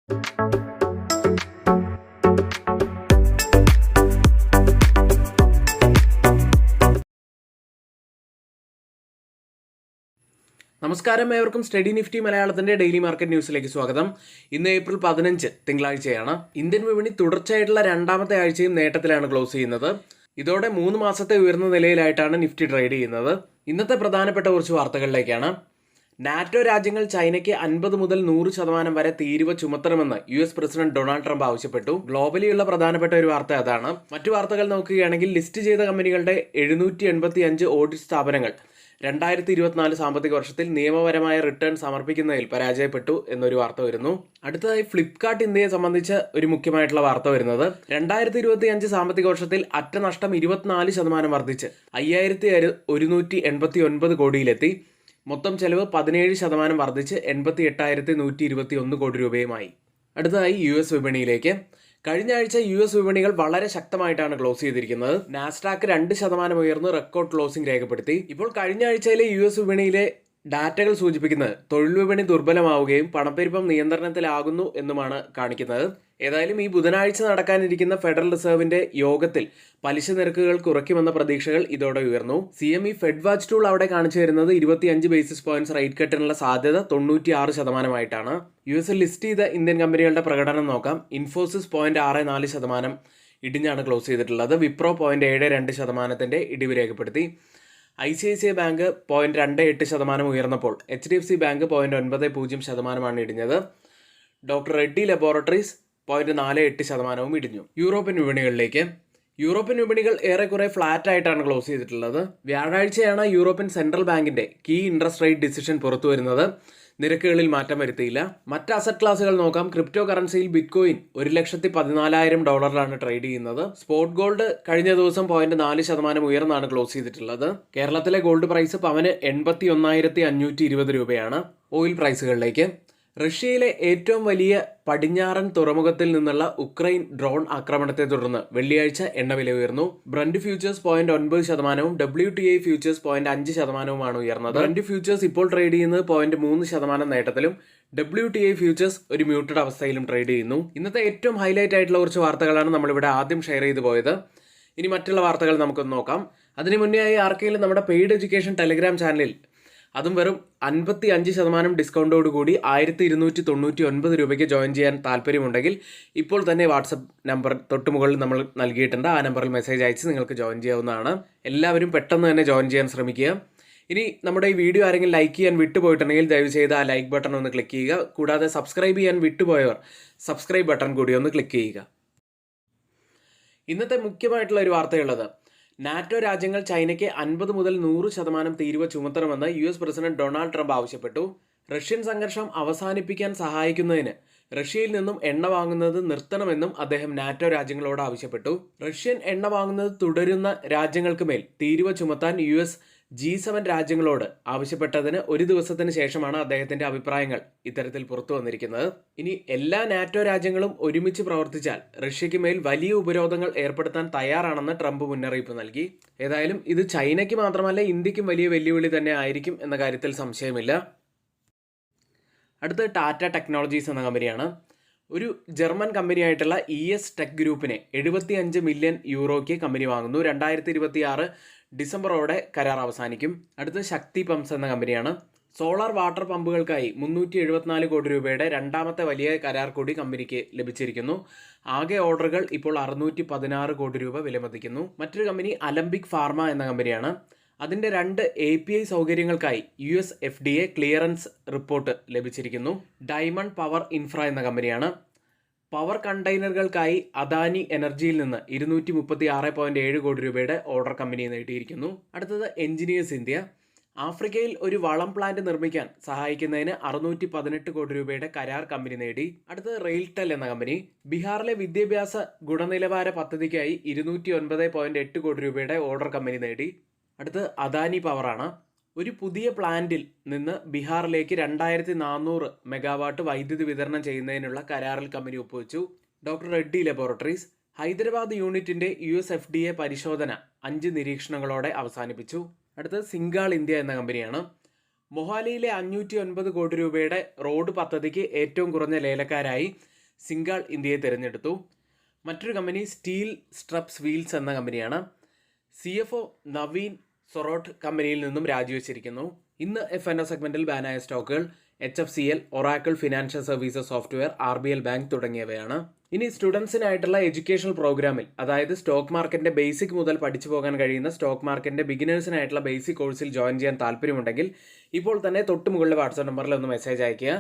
നമസ്കാരം, ഏവർക്കും study Nifty മലയാളത്തിന്റെ ഡെയിലി മാർക്കറ്റ് ന്യൂസിലേക്ക് സ്വാഗതം. ഇന്ന് ഏപ്രിൽ 15 തിങ്കളാഴ്ചയാണ്. ഇന്ത്യൻ വിപണി തുടർച്ചയായിട്ടുള്ള രണ്ടാമത്തെ ആഴ്ചയും നേട്ടത്തിലാണ് ക്ലോസ് ചെയ്യുന്നത്. ഇതോടെ 3 മാസത്തെ ഉയർന്ന നിലയിലായിട്ടാണ് നിഫ്റ്റി ട്രേഡ് ചെയ്യുന്നത്. ഇന്നത്തെ പ്രധാനപ്പെട്ട കുറച്ച് വാർത്തകളിലേക്കാണ്. നാറ്റോ രാജ്യങ്ങൾ ചൈനയ്ക്ക് 50 മുതൽ 100% വരെ തീരുവ ചുമത്തണമെന്ന് US പ്രസിഡന്റ് ഡൊണാൾഡ് ട്രംപ് ആവശ്യപ്പെട്ടു. ഗ്ലോബലിയുള്ള പ്രധാനപ്പെട്ട ഒരു വാർത്ത അതാണ്. മറ്റു വാർത്തകൾ നോക്കുകയാണെങ്കിൽ ലിസ്റ്റ് ചെയ്ത കമ്പനികളുടെ 785 ഓഡിറ്റ് സ്ഥാപനങ്ങൾ 2024 സാമ്പത്തിക വർഷത്തിൽ നിയമപരമായ റിട്ടേൺ സമർപ്പിക്കുന്നതിൽ പരാജയപ്പെട്ടു എന്നൊരു വാർത്ത വരുന്നു. അടുത്തതായി ഫ്ലിപ്കാർട്ട് ഇന്ത്യയെ സംബന്ധിച്ച് ഒരു മുഖ്യമായിട്ടുള്ള വാർത്ത വരുന്നത് 2025 സാമ്പത്തിക വർഷത്തിൽ അറ്റ നഷ്ടം 24% വർദ്ധിച്ച് 5189 കോടിയിലെത്തി. മൊത്തം ചെലവ് 17% വർദ്ധിച്ച് 88,121 കോടി രൂപയുമായി. അടുത്തതായി US വിപണിയിലേക്ക്. കഴിഞ്ഞ ആഴ്ച US വിപണികൾ വളരെ ശക്തമായിട്ടാണ് ക്ലോസ് ചെയ്തിരിക്കുന്നത്. നാസ്ഡാക്ക് 2% ഉയർന്ന് റെക്കോർഡ് ക്ലോസിംഗ് രേഖപ്പെടുത്തി. ഇപ്പോൾ കഴിഞ്ഞ ആഴ്ചയിലെ US വിപണിയിലെ ഡാറ്റകൾ സൂചിപ്പിക്കുന്നത് തൊഴിൽ വിപണി ദുർബലമാവുകയും പണപ്പെരുപ്പം നിയന്ത്രണത്തിലാകുന്നു എന്നുമാണ് കാണിക്കുന്നത്. ഏതായാലും ഈ ബുധനാഴ്ച നടക്കാനിരിക്കുന്ന ഫെഡറൽ റിസർവിന്റെ യോഗത്തിൽ പലിശ നിരക്കുകൾ കുറയ്ക്കുമെന്ന പ്രതീക്ഷകൾ ഇതോടെ ഉയർന്നു. CME ഫെഡ് വാച്ച് ടൂൾ അവിടെ കാണിച്ചു വരുന്നത് 25 ബേസിസ് പോയിന്റ്സ് റേറ്റ് കട്ടിനുള്ള സാധ്യത 96%. US ലിസ്റ്റ് ചെയ്ത ഇന്ത്യൻ കമ്പനികളുടെ പ്രകടനം നോക്കാം. ഇൻഫോസിസ് 0.64% ഇടിഞ്ഞാണ് ക്ലോസ് ചെയ്തിട്ടുള്ളത്. വിപ്രോ 0.72% ഇടിവ് രേഖപ്പെടുത്തി. ICICI ബാങ്ക് 0.28% ഉയർന്നപ്പോൾ HDFC ബാങ്ക് 0.90% ഇടിഞ്ഞത്. ഡോക്ടർ റെഡ്ഡി ലബോറട്ടറീസ് 0.48% ഇടിഞ്ഞു. യൂറോപ്യൻ വിപണികളിലേക്ക്. യൂറോപ്യൻ വിപണികൾ ഏറെക്കുറെ ഫ്ലാറ്റ് ആയിട്ടാണ് ക്ലോസ് ചെയ്തിട്ടുള്ളത്. വ്യാഴാഴ്ചയാണ് യൂറോപ്യൻ സെൻട്രൽ ബാങ്കിന്റെ കീ ഇൻട്രസ്റ്റ് റേറ്റ് ഡിസിഷൻ പുറത്തു വരുന്നത്. നിരക്കുകളിൽ മാറ്റം വരുത്തിയില്ല. മറ്റ് അസറ്റ് ക്ലാസുകൾ നോക്കാം. ക്രിപ്റ്റോ കറൻസിയിൽ ബിറ്റ്കോയിൻ $114,000 ട്രേഡ് ചെയ്യുന്നത്. സ്പോട്ട് ഗോൾഡ് കഴിഞ്ഞ ദിവസം 0.4% ഉയർന്നാണ് ക്ലോസ് ചെയ്തിട്ടുള്ളത്. കേരളത്തിലെ ഗോൾഡ് പ്രൈസ് പവന് 81,520 രൂപയാണ്. ഓയിൽ പ്രൈസുകളിലേക്ക്. റഷ്യയിലെ ഏറ്റവും വലിയ പടിഞ്ഞാറൻ തുറമുഖത്തിൽ നിന്നുള്ള ഉക്രൈൻ ഡ്രോൺ ആക്രമണത്തെ തുടർന്ന് വെള്ളിയാഴ്ച എണ്ണവില ഉയർന്നു. ബ്രന്റ് ഫ്യൂച്ചേഴ്സ് 0.9%, WTI ഫ്യൂച്ചേഴ്സ് 0.5% ഉയർന്നത്. ബ്രന്റ് ഫ്യൂച്ചേഴ്സ് ഇപ്പോൾ ട്രേഡ് ചെയ്യുന്നത് 0.3% നേട്ടത്തിലും WTI ഫ്യൂച്ചേഴ്സ് ഒരു മ്യൂട്ടഡ് അവസ്ഥയിലും ട്രേഡ് ചെയ്യുന്നു. ഇന്നത്തെ ഏറ്റവും ഹൈലൈറ്റ് ആയിട്ടുള്ള കുറച്ച് വാർത്തകളാണ് നമ്മളിവിടെ ആദ്യം ഷെയർ ചെയ്തു പോയത്. ഇനി മറ്റുള്ള വാർത്തകൾ നമുക്കൊന്ന് നോക്കാം. അതിനു മുന്നേ ആയി ആർക്കെങ്കിലും നമ്മുടെ പെയ്ഡ് എഡ്യൂക്കേഷൻ ടെലിഗ്രാം ചാനലിൽ അതും വെറും 55% ഡിസ്കൗണ്ടോട് കൂടി 1,299 രൂപയ്ക്ക് ജോയിൻ ചെയ്യാൻ താല്പര്യമുണ്ടെങ്കിൽ ഇപ്പോൾ തന്നെ വാട്സപ്പ് നമ്പർ തൊട്ടുമുകളിൽ നമ്മൾ നൽകിയിട്ടുണ്ട്. ആ നമ്പറിൽ മെസ്സേജ് അയച്ച് നിങ്ങൾക്ക് ജോയിൻ ചെയ്യാവുന്നതാണ്. എല്ലാവരും പെട്ടെന്ന് തന്നെ ജോയിൻ ചെയ്യാൻ ശ്രമിക്കുക. ഇനി നമ്മുടെ ഈ വീഡിയോ ആരെങ്കിലും ലൈക്ക് ചെയ്യാൻ വിട്ടുപോയിട്ടുണ്ടെങ്കിൽ ദയവ് ചെയ്ത് ആ ലൈക്ക് ബട്ടൺ ഒന്ന് ക്ലിക്ക് ചെയ്യുക. കൂടാതെ സബ്സ്ക്രൈബ് ചെയ്യാൻ വിട്ടുപോയവർ സബ്സ്ക്രൈബ് ബട്ടൺ കൂടി ഒന്ന് ക്ലിക്ക് ചെയ്യുക. ഇന്നത്തെ മുഖ്യമായിട്ടുള്ള ഒരു വാർത്തയുള്ളത് നാറ്റോ രാജ്യങ്ങൾ ചൈനയ്ക്ക് 50 മുതൽ 100% തീരുവ ചുമത്തണമെന്ന് US പ്രസിഡന്റ് ഡൊണാൾഡ് ട്രംപ് ആവശ്യപ്പെട്ടു. റഷ്യൻ സംഘർഷം അവസാനിപ്പിക്കാൻ സഹായിക്കുന്നതിന് റഷ്യയിൽ നിന്നും എണ്ണ വാങ്ങുന്നത് നിർത്തണമെന്നും അദ്ദേഹം നാറ്റോ രാജ്യങ്ങളോട് ആവശ്യപ്പെട്ടു. റഷ്യൻ എണ്ണ വാങ്ങുന്നത് തുടരുന്ന രാജ്യങ്ങൾക്ക് മേൽ തീരുവ ചുമത്താൻ US G7 രാജ്യങ്ങളോട് ആവശ്യപ്പെട്ടതിന് ഒരു ദിവസത്തിന് ശേഷമാണ് അദ്ദേഹത്തിന്റെ അഭിപ്രായങ്ങൾ ഇത്തരത്തിൽ പുറത്തു വന്നിരിക്കുന്നത്. ഇനി എല്ലാ നാറ്റോ രാജ്യങ്ങളും ഒരുമിച്ച് പ്രവർത്തിച്ചാൽ റഷ്യയ്ക്ക് മേൽ വലിയ ഉപരോധങ്ങൾ ഏർപ്പെടുത്താൻ തയ്യാറാണെന്ന് ട്രംപ് മുന്നറിയിപ്പ് നൽകി. ഏതായാലും ഇത് ചൈനയ്ക്ക് മാത്രമല്ല ഇന്ത്യക്കും വലിയ വെല്ലുവിളി തന്നെ ആയിരിക്കും എന്ന കാര്യത്തിൽ സംശയമില്ല. അടുത്ത ടാറ്റ ടെക്നോളജീസ് എന്ന കമ്പനിയാണ്. ഒരു ജർമ്മൻ കമ്പനിയായിട്ടുള്ള ES ടെക് ഗ്രൂപ്പിനെ 75 മില്യൺ യൂറോയ്ക്ക് കമ്പനി വാങ്ങുന്നു. 2026 ഡിസംബറോടെ കരാർ അവസാനിക്കും. അടുത്ത ശക്തി പമ്പ്സ് എന്ന കമ്പനിയാണ്. സോളാർ വാട്ടർ പമ്പുകൾക്കായി 374 കോടി രൂപയുടെ രണ്ടാമത്തെ വലിയ കരാർ കൂടി കമ്പനിക്ക് ലഭിച്ചിരിക്കുന്നു. ആകെ ഓർഡറുകൾ ഇപ്പോൾ 616 കോടി രൂപ വിലമതിക്കുന്നു. മറ്റൊരു കമ്പനി അലംബിക് ഫാർമ എന്ന കമ്പനിയാണ്. അതിൻ്റെ 2 API സൗകര്യങ്ങൾക്കായി US FDA clearance report ലഭിച്ചിരിക്കുന്നു. ഡയമണ്ട് പവർ ഇൻഫ്ര എന്ന കമ്പനിയാണ്. പവർ കണ്ടെയ്നറുകൾക്കായി അദാനി എനർജിയിൽ നിന്ന് 236.7 കോടി രൂപയുടെ ഓർഡർ കമ്പനി നേടിയിരിക്കുന്നു. അടുത്തത് എഞ്ചിനീയേഴ്സ് ഇന്ത്യ. ആഫ്രിക്കയിൽ ഒരു വളം പ്ലാന്റ് നിർമ്മിക്കാൻ സഹായിക്കുന്നതിന് 618 കോടി രൂപയുടെ കരാർ കമ്പനി നേടി. അടുത്തത് റെയിൽടെൽ എന്ന കമ്പനി. ബീഹാറിലെ വിദ്യാഭ്യാസ ഗുണനിലവാര പദ്ധതിക്കായി 209.8 കോടി രൂപയുടെ ഓർഡർ കമ്പനി നേടി. അടുത്ത് അദാനി പവറാണ്. ഒരു പുതിയ പ്ലാന്റിൽ നിന്ന് ബീഹാറിലേക്ക് 2400 മെഗാവാട്ട് വൈദ്യുതി വിതരണം ചെയ്യുന്നതിനുള്ള കരാറിൽ കമ്പനി ഒപ്പുവെച്ചു. ഡോക്ടർ റെഡ്ഡി ലബോറട്ടറീസ് ഹൈദരാബാദ് യൂണിറ്റിന്റെ US FDA പരിശോധന 5 നിരീക്ഷണങ്ങളോടെ അവസാനിപ്പിച്ചു. അടുത്തത് സിംഗാൾ ഇന്ത്യ എന്ന കമ്പനിയാണ്. മൊഹാലിയിലെ 509 കോടി രൂപയുടെ റോഡ് പദ്ധതിക്ക് ഏറ്റവും കുറഞ്ഞ ലേലക്കാരായി സിംഗാൾ ഇന്ത്യയെ തിരഞ്ഞെടുത്തു. മറ്റൊരു കമ്പനി സ്റ്റീൽ സ്ട്രപ്സ് വീൽസ് എന്ന കമ്പനിയാണ്. CFO നവീൻ സൊറോട്ട് കമ്പനിയിൽ നിന്നും രാജിവെച്ചിരിക്കുന്നു. ഇന്ന് F&O സെഗ്മെന്റിൽ ബാനായ സ്റ്റോക്കുകൾ HFCL, Oracle financial services software, RBL bank തുടങ്ങിയവയാണ്. ഇനി സ്റ്റുഡൻസിനായിട്ടുള്ള എഡ്യൂക്കേഷണൽ പ്രോഗ്രാമിൽ, അതായത് സ്റ്റോക്ക് മാർക്കറ്റിന്റെ ബേസിക് മുതൽ പഠിച്ചു പോകാൻ കഴിയുന്ന സ്റ്റോക്ക് മാർക്കറ്റിന്റെ ബിഗിനേഴ്സിനായിട്ടുള്ള ബേസിക് കോഴ്സിൽ ജോയിൻ ചെയ്യാൻ താല്പര്യമുണ്ടെങ്കിൽ ഇപ്പോൾ തന്നെ തൊട്ട് മുകളിലെ വാട്സാപ്പ് നമ്പറിൽ ഒന്ന് മെസ്സേജ് അയയ്ക്കുക.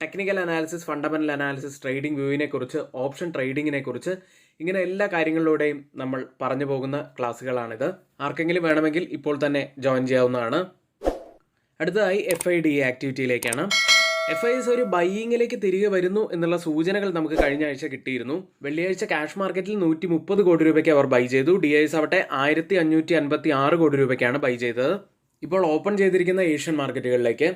Technical analysis, fundamental analysis, trading വ്യൂവിനെ കുറിച്ച്, ഓപ്ഷൻ ട്രേഡിങ്ങിനെ കുറിച്ച്, ഇങ്ങനെ എല്ലാ കാര്യങ്ങളിലൂടെയും നമ്മൾ പറഞ്ഞു പോകുന്ന ക്ലാസ്സുകളാണിത്. ആർക്കെങ്കിലും വേണമെങ്കിൽ ഇപ്പോൾ തന്നെ ജോയിൻ ചെയ്യാവുന്നതാണ്. അടുത്തതായി FIDA ആക്ടിവിറ്റിയിലേക്കാണ്. FIS ഒരു ബൈയിങ്ങിലേക്ക് തിരികെ വരുന്നു എന്നുള്ള സൂചനകൾ നമുക്ക് കഴിഞ്ഞ ആഴ്ച കിട്ടിയിരുന്നു. വെള്ളിയാഴ്ച ക്യാഷ് മാർക്കറ്റിൽ 130 കോടി രൂപയ്ക്ക് അവർ ബൈ ചെയ്തു. DIS ആവട്ടെ 1556 കോടി രൂപയ്ക്കാണ് ബൈ ചെയ്തത്. ഇപ്പോൾ ഓപ്പൺ ചെയ്തിരിക്കുന്ന ഏഷ്യൻ മാർക്കറ്റുകളിലേക്ക്.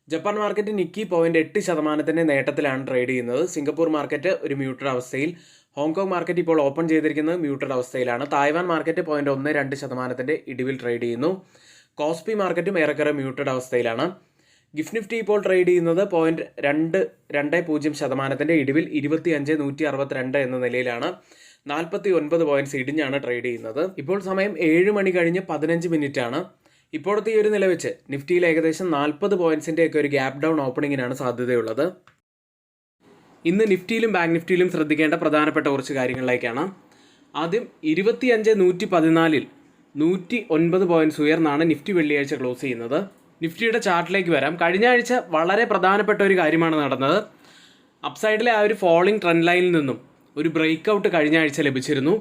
ജപ്പാൻ മാർക്കറ്റ് നിക്കി 0.8% നേട്ടത്തിലാണ് ട്രേഡ് ചെയ്യുന്നത്. സിംഗപ്പൂർ മാർക്കറ്റ് ഒരു മ്യൂട്ടഡ് അവസ്ഥയിൽ. ഹോങ്കോങ് മാർക്കറ്റ് ഇപ്പോൾ ഓപ്പൺ ചെയ്തിരിക്കുന്നത് മ്യൂട്ടഡ് അവസ്ഥയിലാണ്. തായ്വാൻ മാർക്കറ്റ് 0.12% ഇടിവിൽ ട്രേഡ് ചെയ്യുന്നു. കോസ്പി മാർക്കറ്റും ഏറെക്കുറെ മ്യൂട്ടഡ് അവസ്ഥയിലാണ്. ഗിഫ്റ്റ് നിഫ്റ്റി ഇപ്പോൾ ട്രേഡ് ചെയ്യുന്നത് 0.220% ഇടിവിൽ 25,162 എന്ന നിലയിലാണ്. 49 പോയിന്റ്സ് ഇടിഞ്ഞാണ് ട്രേഡ് ചെയ്യുന്നത്. ഇപ്പോൾ സമയം 7 മണി കഴിഞ്ഞ് 15 മിനിറ്റ് ആണ്. ഇപ്പോഴത്തെ ഈ ഒരു നില വെച്ച് നിഫ്റ്റിയിൽ ഏകദേശം 40 പോയിന്റ്സിൻ്റെയൊക്കെ ഒരു ഗ്യാപ് ഡൗൺ ഓപ്പണിങ്ങിനാണ് സാധ്യതയുള്ളത്. ഇന്ന് നിഫ്റ്റിയിലും ബാങ്ക് നിഫ്റ്റിയിലും ശ്രദ്ധിക്കേണ്ട പ്രധാനപ്പെട്ട കുറച്ച് കാര്യങ്ങളിലേക്കാണ്. ആദ്യം 25,114-ൽ 109 പോയിന്റ്സ് ഉയർന്നാണ് നിഫ്റ്റി വെള്ളിയാഴ്ച ക്ലോസ് ചെയ്യുന്നത്. നിഫ്റ്റിയുടെ ചാർട്ടിലേക്ക് വരാം. കഴിഞ്ഞ ആഴ്ച വളരെ പ്രധാനപ്പെട്ട ഒരു കാര്യമാണ് നടന്നത്. അപ്സൈഡിലെ ആ ഒരു ഫോളിംഗ് ട്രെൻഡ് ലൈനിൽ നിന്നും ഒരു ബ്രേക്ക് ഔട്ട് കഴിഞ്ഞ ആഴ്ച ലഭിച്ചിരുന്നു.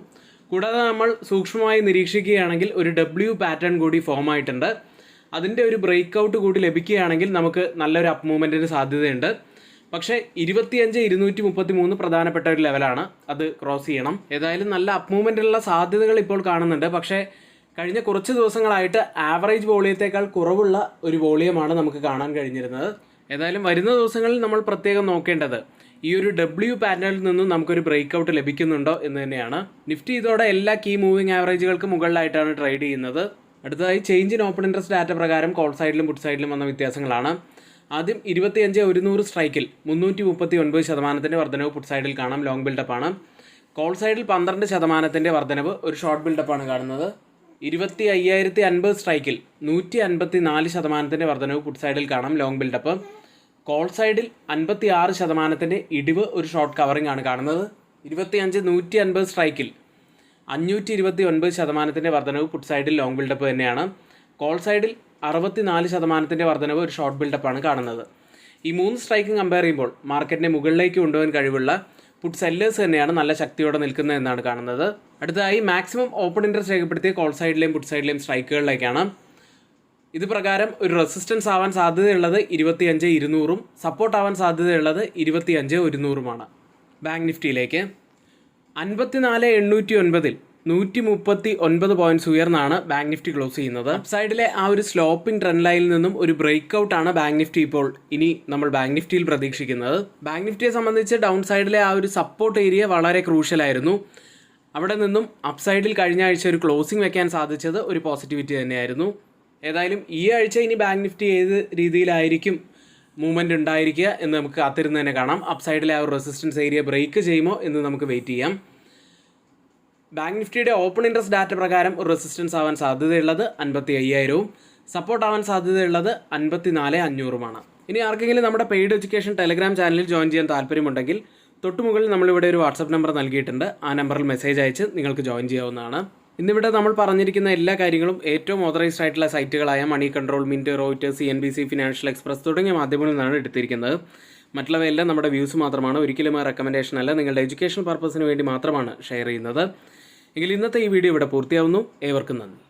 കൂടാതെ നമ്മൾ സൂക്ഷ്മമായി നിരീക്ഷിക്കുകയാണെങ്കിൽ ഒരു W പാറ്റേൺ കൂടി ഫോം ആയിട്ടുണ്ട്. അതിൻ്റെ ഒരു ബ്രേക്ക് ഔട്ട് കൂടി ലഭിക്കുകയാണെങ്കിൽ നമുക്ക് നല്ലൊരു അപ്പ് മൂവ്മെൻറ്റിന് സാധ്യതയുണ്ട്. പക്ഷേ 25,233 പ്രധാനപ്പെട്ട ഒരു ലെവലാണ്. അത് ക്രോസ് ചെയ്യണം. ഏതായാലും നല്ല അപ്പ് മൂവ്മെൻറ്റിനുള്ള സാധ്യതകൾ ഇപ്പോൾ കാണുന്നുണ്ട്. പക്ഷേ കഴിഞ്ഞ കുറച്ച് ദിവസങ്ങളായിട്ട് ആവറേജ് വോളിയത്തേക്കാൾ കുറവുള്ള ഒരു വോളിയമാണ് നമുക്ക് കാണാൻ കഴിഞ്ഞിരുന്നത്. ഏതായാലും വരുന്ന ദിവസങ്ങളിൽ നമ്മൾ പ്രത്യേകം നോക്കേണ്ടത് ഈ ഒരു W പാറ്റേണിൽ നിന്നും നമുക്കൊരു ബ്രേക്ക് ഔട്ട് ലഭിക്കുന്നുണ്ടോ എന്ന് തന്നെയാണ്. നിഫ്റ്റി ഇതോടെ എല്ലാ കീ മൂവിംഗ് ആവറേജുകൾക്ക് മുകളിലായിട്ടാണ് ട്രേഡ് ചെയ്യുന്നത്. അടുത്തതായി change in open interest data പ്രകാരം കോൾ സൈഡിലും പുട്ട് സൈഡിലും വന്ന വ്യത്യാസങ്ങളാണ്. ആദ്യം 25,100 സ്ട്രൈക്കിൽ 339% വർധനവ് പുട്ട് സൈഡിൽ കാണാം. ലോങ് ബിൽഡപ്പാണ്. കോൾ സൈഡിൽ 12% വർധനവ്, ഒരു ഷോർട്ട് ബിൽഡപ്പാണ് കാണുന്നത്. 25,050 സ്ട്രൈക്കിൽ 154% വർധനവ് പുട്ട് സൈഡിൽ കാണാം. Long build-up. കോൾ സൈഡിൽ 56% ഇടിവ്, ഒരു ഷോർട്ട് കവറിംഗ് ആണ് കാണുന്നത്. 25,150 സ്ട്രൈക്കിൽ 529% വർധനവ് പുട്ട് സൈഡിൽ ലോങ് ബിൽഡപ്പ് തന്നെയാണ്. കോൾ സൈഡിൽ 64% വർധനവ്, ഒരു ഷോർട്ട് ബിൽഡപ്പാണ് കാണുന്നത്. ഈ 3 സ്ട്രൈക്കും കമ്പയർ ചെയ്യുമ്പോൾ മാർക്കറ്റിനെ മുകളിലേക്ക് കൊണ്ടുപോകാൻ കഴിവുള്ള പുട്ട് സെല്ലേഴ്സ് തന്നെയാണ് നല്ല ശക്തിയോടെ നിൽക്കുന്നത് എന്നാണ് കാണുന്നത്. അടുത്തതായി മാക്സിമം ഓപ്പൺ ഇൻട്രസ്റ്റ് രേഖപ്പെടുത്തിയ കോൾ സൈഡിലെയും പുട്ട് സൈഡിലെയും സ്ട്രൈക്കുകളിലേക്കാണ്. ഇത് പ്രകാരം ഒരു റെസിസ്റ്റൻസ് ആവാൻ സാധ്യതയുള്ളത് 25,200-ഉം സപ്പോർട്ട് ആവാൻ സാധ്യതയുള്ളത് 25,100-ഉമാണ്. ബാങ്ക് നിഫ്റ്റിയിലേക്ക് 54,809-ൽ 139 പോയിന്റ്സ് ഉയർന്നാണ് ബാങ്ക് നിഫ്റ്റി ക്ലോസ് ചെയ്യുന്നത്. അപ്സൈഡിലെ ആ ഒരു സ്ലോപ്പിംഗ് ട്രെൻഡ് ലൈനിൽ നിന്നും ഒരു ബ്രേക്ക് ഔട്ടാണ് ബാങ്ക് നിഫ്റ്റി ഇപ്പോൾ ഇനി നമ്മൾ ബാങ്ക് നിഫ്റ്റിയിൽ പ്രതീക്ഷിക്കുന്നത്. ബാങ്ക് നിഫ്റ്റിയെ സംബന്ധിച്ച് ഡൗൺ സൈഡിലെ ആ ഒരു സപ്പോർട്ട് ഏരിയ വളരെ ക്രൂഷ്യലായിരുന്നു. അവിടെ നിന്നും അപ്സൈഡിൽ കഴിഞ്ഞ ആഴ്ച ഒരു ക്ലോസിംഗ് വെക്കാൻ സാധിച്ചത് ഒരു പോസിറ്റിവിറ്റി തന്നെയായിരുന്നു. ഏതായാലും ഈ ആഴ്ച ഇനി ബാങ്ക് നിഫ്റ്റി ഏത് രീതിയിലായിരിക്കും മൂവ്മെൻറ്റ് ഉണ്ടായിരിക്കുക എന്ന് നമുക്ക് കാത്തിരുന്ന് തന്നെ കാണാം. അപ്സൈഡിലെ ആ ഒരു റെസിസ്റ്റൻസ് ഏരിയ ബ്രേക്ക് ചെയ്യുമോ എന്ന് നമുക്ക് വെയിറ്റ് ചെയ്യാം. ബാങ്ക് നിഫ്റ്റിയുടെ ഓപ്പൺ ഇൻട്രസ്റ്റ് ഡാറ്റ പ്രകാരം ഒരു റെസിസ്റ്റൻസ് ആവാൻ സാധ്യതയുള്ളത് 55,000-ഉം സപ്പോർട്ട് ആവാൻ സാധ്യതയുള്ളത് 54,500-ഉമാണ്. ഇനി ആർക്കെങ്കിലും നമ്മുടെ പെയ്ഡ് എഡ്യൂക്കേഷൻ ടെലഗ്രാം ചാനലിൽ ജോയിൻ ചെയ്യാൻ താല്പര്യമുണ്ടെങ്കിൽ തൊട്ടുമുകളിൽ നമ്മളിവിടെ ഒരു വാട്സപ്പ് നമ്പർ നൽകിയിട്ടുണ്ട്. ആ നമ്പറിൽ മെസ്സേജ് അയച്ച് നിങ്ങൾക്ക് ജോയിൻ ചെയ്യാവുന്നതാണ്. ഇന്നിവിടെ നമ്മൾ പറഞ്ഞിരിക്കുന്ന എല്ലാ കാര്യങ്ങളും ഏറ്റവും ഓതറൈസ്ഡ് ആയിട്ടുള്ള സൈറ്റുകളായ Moneycontrol, Mint, Reuters, CNBC, Financial Express തുടങ്ങിയ മാധ്യമങ്ങളിൽ നിന്നാണ് എടുത്തിരിക്കുന്നത്. മറ്റുള്ളവയെല്ലാം നമ്മുടെ വ്യൂസ് മാത്രമാണ്, ഒരിക്കലും റെക്കമെൻഡേഷൻ അല്ല. നിങ്ങളുടെ എഡ്യൂക്കേഷൻ പർപ്പസിന് വേണ്ടി മാത്രമാണ് ഷെയർ ചെയ്യുന്നത്. എങ്കിൽ ഇന്നത്തെ ഈ വീഡിയോ ഇവിടെ പൂർത്തിയാവുന്നു. ഏവർക്കും നന്ദി.